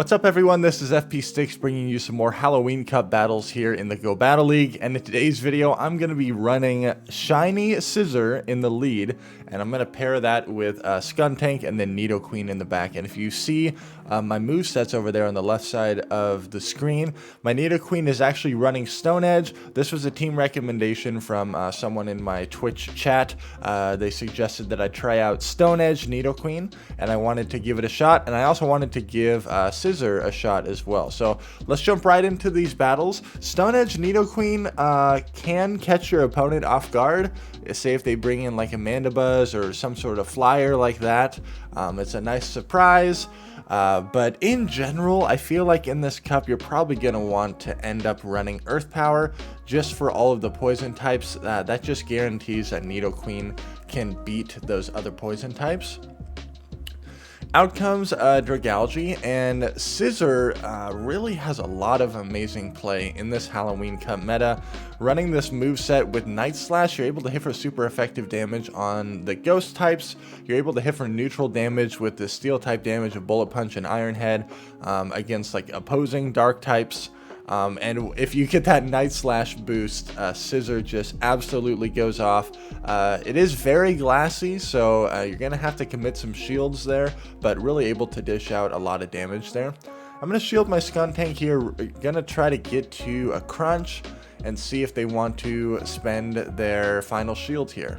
What's up everyone, this is FP Sticks bringing you some more Halloween Cup battles here in the Go Battle League, and in today's video I'm going to be running Shiny SCIZOR in the lead, and I'm going to pair that with Skuntank and then Nidoqueen in the back. And if you see my movesets over there on the left side of the screen, my Nidoqueen is actually running Stone Edge. This was a team recommendation from someone in my Twitch chat. They suggested that I try out Stone Edge Nidoqueen, and I wanted to give it a shot, and I also wanted to give SCIZOR a shot as well. So let's jump right into these battles. Stone Edge Nidoqueen can catch your opponent off guard. Say if they bring in like a Mandibuzz or some sort of flyer like that. It's a nice surprise. But in general, I feel like in this cup, you're probably going to want to end up running Earth Power just for all of the poison types. That just guarantees that Nidoqueen can beat those other poison types. Out comes Dragalge, and SCIZOR really has a lot of amazing play in this Halloween Cup meta. Running this moveset with Night Slash, you're able to hit for super effective damage on the ghost types. You're able to hit for neutral damage with the steel type damage of Bullet Punch and Iron Head against like opposing dark types. And if you get that Night Slash boost, SCIZOR just absolutely goes off. It is very glassy, so you're going to have to commit some shields there, but really able to dish out a lot of damage there. I'm going to shield my Skuntank here, going to try to get to a crunch and see if they want to spend their final shield here.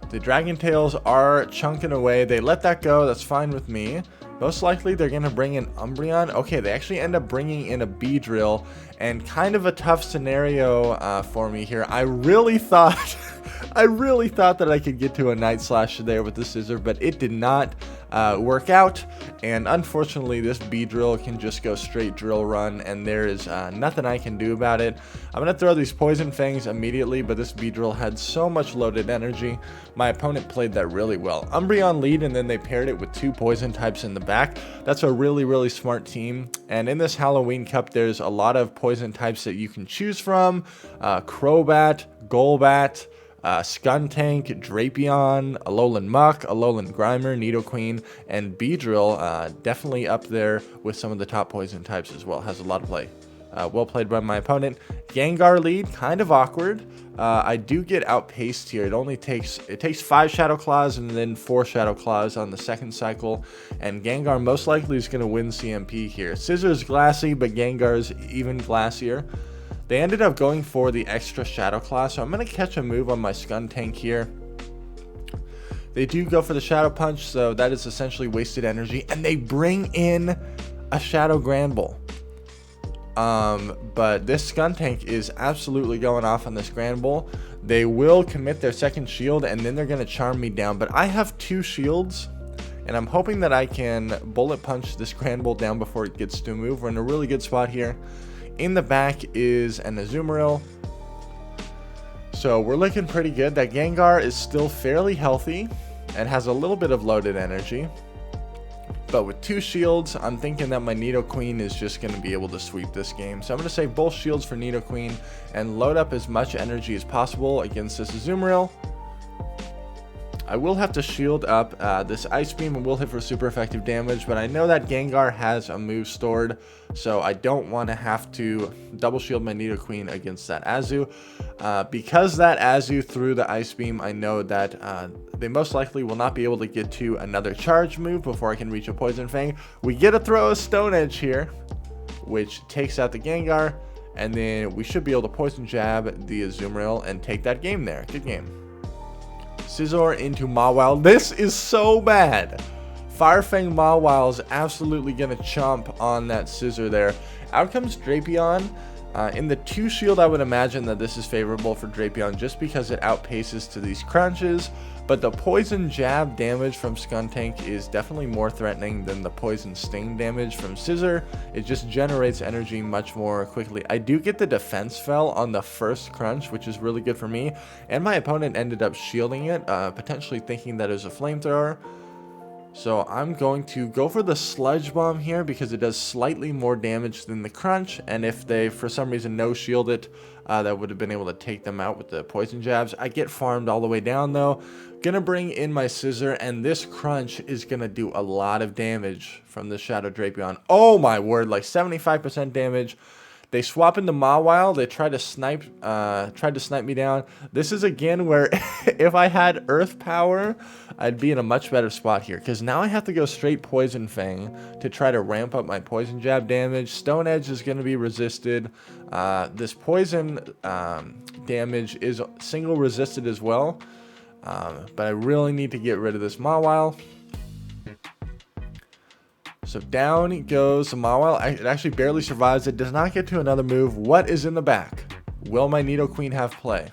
The Dragon Tails are chunking away. They let that go. That's fine with me. Most likely they're going to bring in Umbreon. Okay, they actually end up bringing in a Beedrill, and kind of a tough scenario for me here. I really thought that I could get to a Night Slash there with the SCIZOR, but it did not work out, and unfortunately this Beedrill can just go straight Drill Run, and there is nothing I can do about it. I'm going to throw these Poison Fangs immediately, but this Beedrill had so much loaded energy. My opponent played that really well. Umbreon lead, and then they paired it with two Poison types in the back. That's a really smart team, and in this Halloween Cup there's a lot of Poison types that you can choose from. Crobat, Golbat, Skuntank, Drapion, Alolan Muck, Alolan Grimer, Nidoqueen, and Beedrill definitely up there with some of the top poison types as well. Has a lot of play. Well played by my opponent. Gengar lead, kind of awkward. I do get outpaced here. It takes 5 Shadow Claws and then 4 Shadow Claws on the second cycle, and Gengar most likely is going to win CMP here. SCIZOR is glassy, but Gengar is even glassier. They ended up going for the extra Shadow Claw, so I'm going to catch a move on my Skuntank here. They do go for the Shadow Punch, so that is essentially wasted energy, and they bring in a Shadow Granbull. But this Skuntank is absolutely going off on this Granbull. They will commit their second shield, and then they're going to charm me down, but I have 2 shields, and I'm hoping that I can Bullet Punch this Granbull down before it gets to move. We're in a really good spot here. In the back is an Azumarill, so we're looking pretty good. That Gengar is still fairly healthy and has a little bit of loaded energy, but with 2 shields, I'm thinking that my Nidoqueen is just going to be able to sweep this game. So I'm going to save both shields for Nidoqueen and load up as much energy as possible against this Azumarill. I will have to shield up this Ice Beam and will hit for super effective damage, but I know that Gengar has a move stored, so I don't want to have to double shield my Nidoqueen against that Azu. Because that Azu threw the Ice Beam, I know that they most likely will not be able to get to another charge move before I can reach a Poison Fang. We get to throw a Stone Edge here, which takes out the Gengar, and then we should be able to Poison Jab the Azumarill and take that game there. Good game. SCIZOR into Mawile. This is so bad. Firefang Mawile is absolutely going to chomp on that SCIZOR there. Out comes Drapion. In the 2 shield, I would imagine that this is favorable for Drapion just because it outpaces to these crunches, but the Poison Jab damage from Skuntank is definitely more threatening than the Poison Sting damage from SCIZOR. It just generates energy much more quickly. I do get the Defense Fell on the first crunch, which is really good for me, and my opponent ended up shielding it, potentially thinking that it was a Flamethrower. So I'm going to go for the Sludge Bomb here because it does slightly more damage than the Crunch, and if they for some reason no shield it, that would have been able to take them out with the poison jabs. I get farmed all the way down though. Gonna bring in my Scissor, and this Crunch is gonna do a lot of damage from the Shadow Drapion. Oh my word, like 75% damage. They swap into Mawile. They tried to snipe me down. This is again where if I had Earth Power, I'd be in a much better spot here. Because now I have to go straight Poison Fang to try to ramp up my Poison Jab damage. Stone Edge is going to be resisted. This Poison damage is single resisted as well. But I really need to get rid of this Mawile. So down goes the Mawile. It actually barely survives. It does not get to another move. What is in the back? Will my Nidoqueen have play?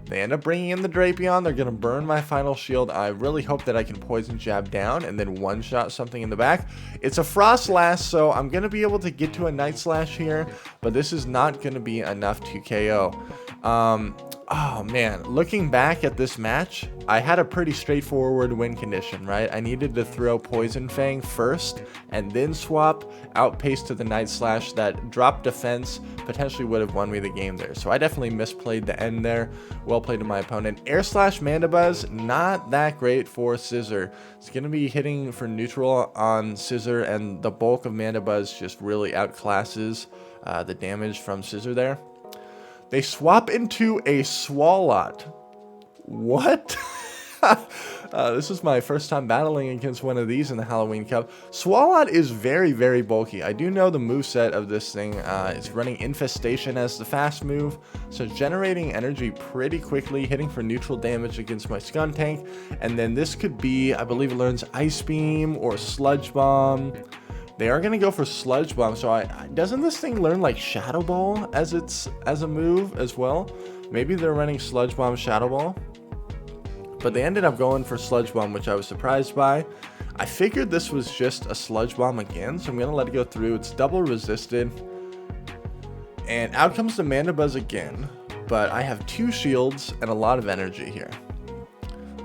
They end up bringing in the Drapion. They're going to burn my final shield. I really hope that I can Poison Jab down and then one-shot something in the back. It's a Frost Last, so I'm going to be able to get to a Night Slash here, but this is not going to be enough to KO. Oh man, looking back at this match, I had a pretty straightforward win condition, right? I needed to throw Poison Fang first and then swap Outpace to the Night Slash. That drop defense potentially would have won me the game there. So I definitely misplayed the end there. Well played to my opponent. Air Slash Mandibuzz, not that great for Scizor. It's going to be hitting for neutral on Scizor, and the bulk of Mandibuzz just really outclasses the damage from Scizor there. They swap into a Swalot. What? This is my first time battling against one of these in the Halloween Cup. Swalot is very, very bulky. I do know the moveset of this thing. It's running Infestation as the fast move, so generating energy pretty quickly, hitting for neutral damage against my Skuntank. And then this could be, I believe it learns Ice Beam or Sludge Bomb. They are going to go for Sludge Bomb, so doesn't this thing learn like Shadow Ball as a move as well? Maybe they're running Sludge Bomb, Shadow Ball. But they ended up going for Sludge Bomb, which I was surprised by. I figured this was just a Sludge Bomb again, so I'm going to let it go through. It's double resisted. And out comes the Mandibuzz again, but I have 2 shields and a lot of energy here.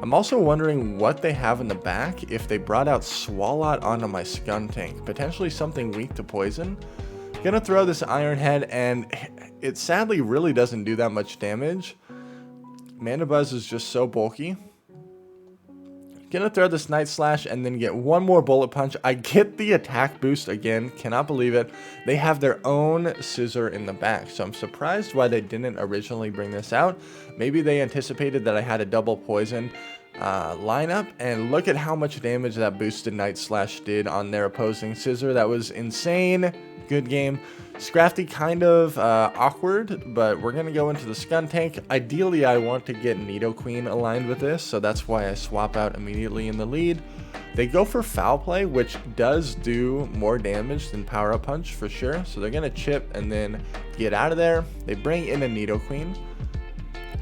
I'm also wondering what they have in the back if they brought out Swalot onto my Skuntank. Potentially something weak to poison. Gonna throw this Iron Head, and it sadly really doesn't do that much damage. Mandibuzz is just so bulky. Gonna throw this Night Slash and then get one more Bullet Punch. I get the attack boost again. Cannot believe it. They have their own Scissor in the back, so I'm surprised why they didn't originally bring this out. Maybe they anticipated that I had a double poison lineup, and look at how much damage that boosted Night Slash did on their opposing Scissor. That was insane. Good game. Scrafty kind of awkward, but we're going to go into the Skuntank. Ideally, I want to get Nidoqueen aligned with this, so that's why I swap out immediately in the lead. They go for Foul Play, which does do more damage than Power Up Punch for sure, so they're going to chip and then get out of there. They bring in a Nidoqueen.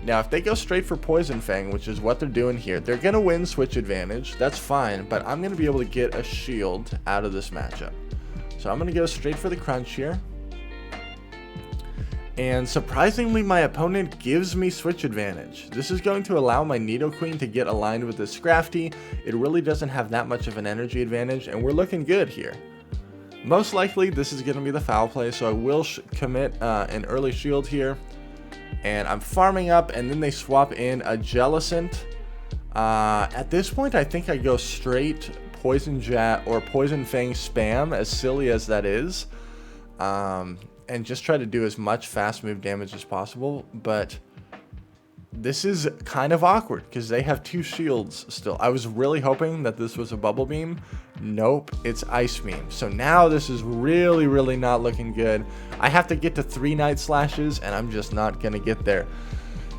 Now, if they go straight for Poison Fang, which is what they're doing here, they're going to win switch advantage. That's fine, but I'm going to be able to get a shield out of this matchup. So I'm going to go straight for the Crunch here. And surprisingly, my opponent gives me switch advantage. This is going to allow my Nidoqueen to get aligned with this Scrafty. It really doesn't have that much of an energy advantage, and we're looking good here. Most likely, this is going to be the Foul Play, so I will commit an early shield here. And I'm farming up, and then they swap in a Jellicent. At this point, I think I go straight Poison Jab or Poison Fang spam, as silly as that is. And just try to do as much fast move damage as possible, but this is kind of awkward because they have 2 shields still. I was really hoping that this was a Bubble Beam. Nope, it's Ice Beam. So now this is really, really not looking good. I have to get to 3 Night Slashes, and I'm just not going to get there.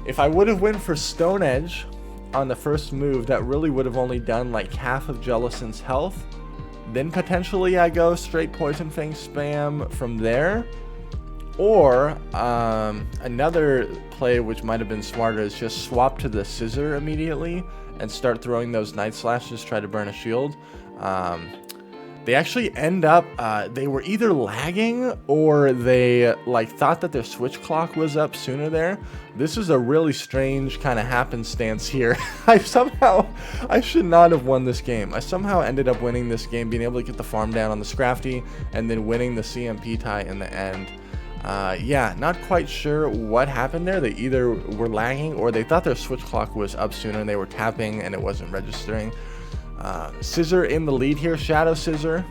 If I would have went for Stone Edge on the first move, that really would have only done like half of Jellicent's health. Then potentially I go straight Poison Fang spam from there. Or another play which might have been smarter is just swap to the Scissor immediately and start throwing those Night Slashes, try to burn a shield. They actually end up, they were either lagging or they like thought that their switch clock was up sooner there. This is a really strange kind of happenstance here. I should not have won this game. I somehow ended up winning this game, being able to get the farm down on the Scrafty and then winning the CMP tie in the end. Yeah, not quite sure what happened there. They either were lagging or they thought their switch clock was up sooner and they were tapping and it wasn't registering. SCIZOR in the lead here, Shadow SCIZOR.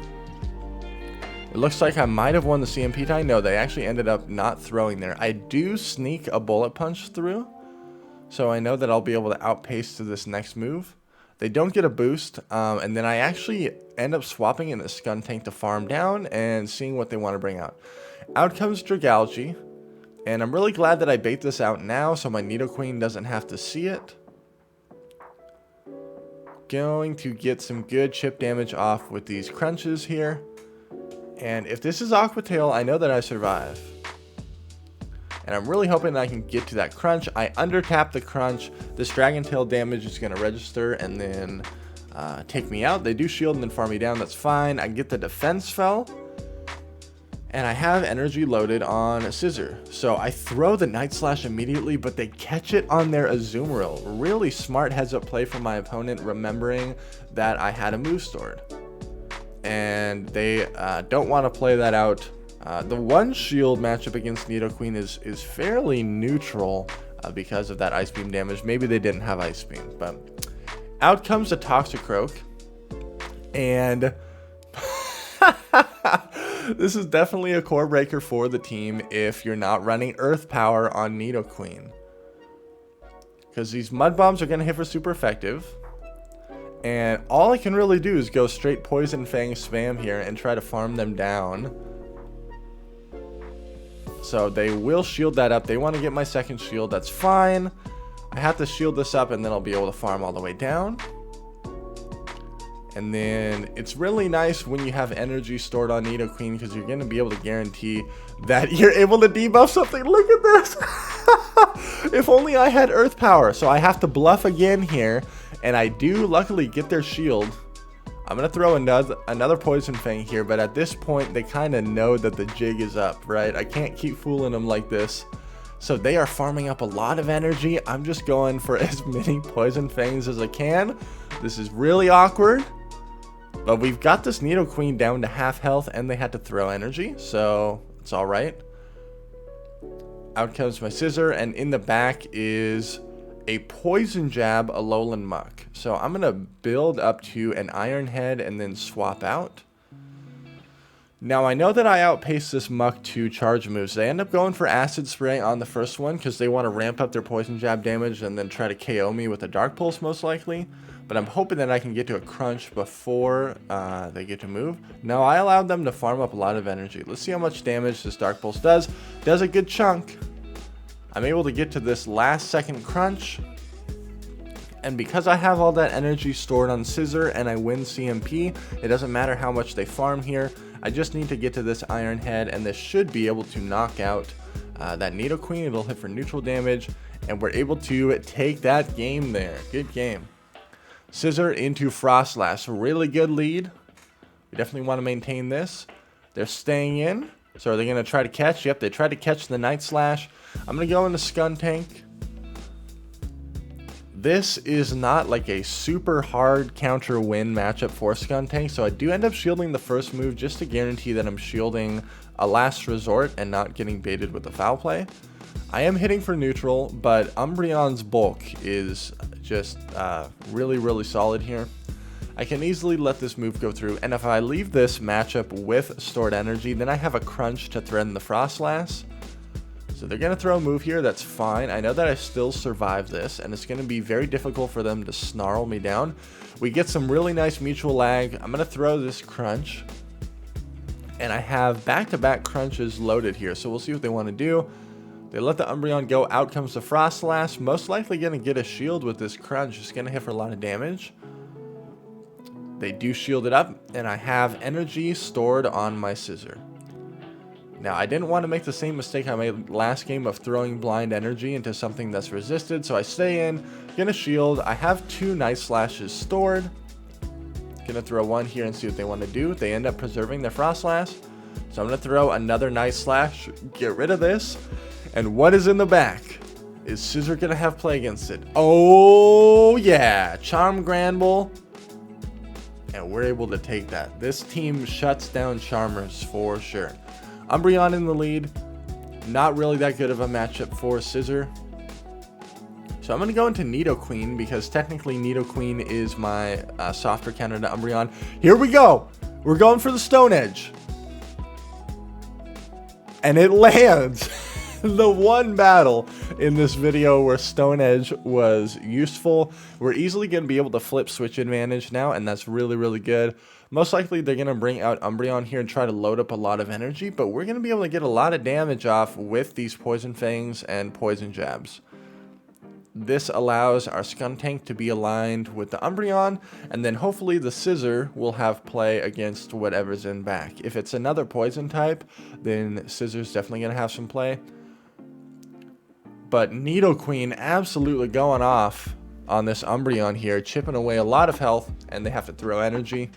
It looks like I might have won the CMP tie. No, they actually ended up not throwing there. I do sneak a bullet punch through, so I know that I'll be able to outpace to this next move. They don't get a boost, and then I actually end up swapping in a Skun Tank to farm down and seeing what they want to bring out. Out comes Dragalge, and I'm really glad that I bait this out now so my Nidoqueen doesn't have to see it. Going to get some good chip damage off with these crunches here. And if this is Aqua Tail, I know that I survive. And I'm really hoping that I can get to that crunch. I under-tap the crunch. This Dragon Tail damage is going to register and then take me out. They do shield and then farm me down. That's fine. I get the defense fell. And I have energy loaded on SCIZOR. So I throw the Night Slash immediately, but they catch it on their Azumarill. Really smart heads-up play from my opponent, remembering that I had a move stored. And they don't want to play that out. The one shield matchup against Nidoqueen is fairly neutral because of that Ice Beam damage. Maybe they didn't have Ice Beam, but out comes a Toxicroak. And this is definitely a core breaker for the team if you're not running Earth Power on Nidoqueen. Because these Mud Bombs are going to hit for super effective. And all I can really do is go straight Poison Fang spam here and try to farm them down. So they will shield that up. They want to get my second shield. That's fine. I have to shield this up and then I'll be able to farm all the way down. And then it's really nice when you have energy stored on Nidoqueen because you're going to be able to guarantee that you're able to debuff something. Look at this. If only I had Earth Power. So I have to bluff again here. And I do luckily get their shield. I'm going to throw another Poison Fang here. But at this point, they kind of know that the jig is up, right? I can't keep fooling them like this. So they are farming up a lot of energy. I'm just going for as many Poison Fangs as I can. This is really awkward. But we've got this Nidoqueen down to half health and they had to throw energy. So it's alright. Out comes my SCIZOR. And in the back is a Poison Jab Alolan Muck. So I'm going to build up to an Iron Head and then swap out. Now I know that I outpaced this Muck to charge moves. They end up going for Acid Spray on the first one because they want to ramp up their Poison Jab damage and then try to KO me with a Dark Pulse most likely. But I'm hoping that I can get to a crunch before they get to move. Now I allowed them to farm up a lot of energy. Let's see how much damage this Dark Pulse does. Does a good chunk. I'm able to get to this last second crunch. And because I have all that energy stored on SCIZOR and I win CMP, it doesn't matter how much they farm here. I just need to get to this Iron Head and this should be able to knock out that Nidoqueen. It'll hit for neutral damage and we're able to take that game there. Good game. SCIZOR into Frostlass. Really good lead. We definitely want to maintain this. They're staying in. So are they going to try to catch? Yep, they tried to catch the Night Slash. I'm going to go into Skun Tank. This is not like a super hard counter win matchup for Skun Tank. So I do end up shielding the first move just to guarantee that I'm shielding a last resort and not getting baited with the foul play. I am hitting for neutral, but Umbreon's bulk is just really, really solid here. I can easily let this move go through, and if I leave this matchup with stored energy, then I have a crunch to threaten the Frostlass. So they're going to throw a move here, that's fine. I know that I still survive this, and it's going to be very difficult for them to snarl me down. We get some really nice mutual lag. I'm going to throw this crunch, and I have back-to-back crunches loaded here, so we'll see what they want to do. They let the Umbreon go, out comes the Frostlass, most likely going to get a shield with this crunch. It's going to hit for a lot of damage. They do shield it up, and I have energy stored on my SCIZOR. Now, I didn't want to make the same mistake I made last game of throwing blind energy into something that's resisted, so I stay in, get a shield. I have 2 Night Slashes stored. Gonna throw one here and see what they want to do. They end up preserving their Frost Slash. So I'm gonna throw another nice slash, get rid of this. And what is in the back? Is SCIZOR gonna have play against it? Oh yeah, Charm Granbull. And we're able to take that. This team shuts down Charmers for sure. Umbreon in the lead. Not really that good of a matchup for SCIZOR. So I'm going to go into Nidoqueen because technically Nidoqueen is my softer counter to Umbreon. Here we go. We're going for the Stone Edge. And it lands. The one battle in this video where Stone Edge was useful. We're easily going to be able to flip switch advantage now, and that's really, really good. Most likely they're going to bring out Umbreon here and try to load up a lot of energy, but we're going to be able to get a lot of damage off with these Poison Fangs and Poison Jabs. This allows our Skuntank to be aligned with the Umbreon, and then hopefully the SCIZOR will have play against whatever's in back. If it's another poison type, then SCIZOR's definitely going to have some play. But Nidoqueen absolutely going off on this Umbreon here, chipping away a lot of health, and they have to throw energy.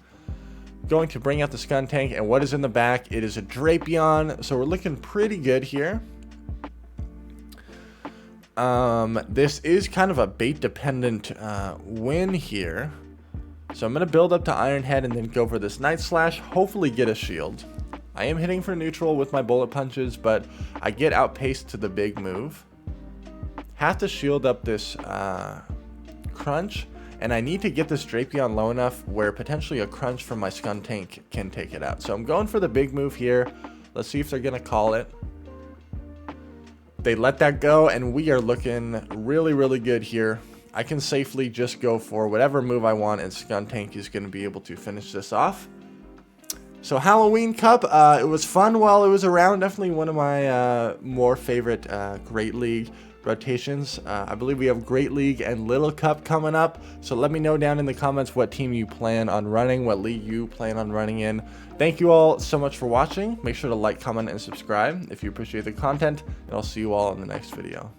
Going to bring out the Skuntank, and what is in the back? It is a Drapion, so we're looking pretty good here. This is kind of a bait dependent win here. So I'm going to build up to Iron Head and then go for this Night Slash, hopefully get a shield. I am hitting for neutral with my bullet punches, but I get outpaced to the big move. Have to shield up this Crunch, and I need to get this Drapion low enough where potentially a Crunch from my Skuntank can take it out. So I'm going for the big move here. Let's see if they're going to call it. They let that go, and we are looking really, really good here. I can safely just go for whatever move I want, and Skuntank is going to be able to finish this off. So Halloween Cup, it was fun while it was around. Definitely one of my more favorite Great League rotations. I believe we have Great League and Little Cup coming up. So let me know down in the comments what team you plan on running, what league you plan on running in. Thank you all so much for watching. Make sure to like, comment, and subscribe if you appreciate the content, and I'll see you all in the next video.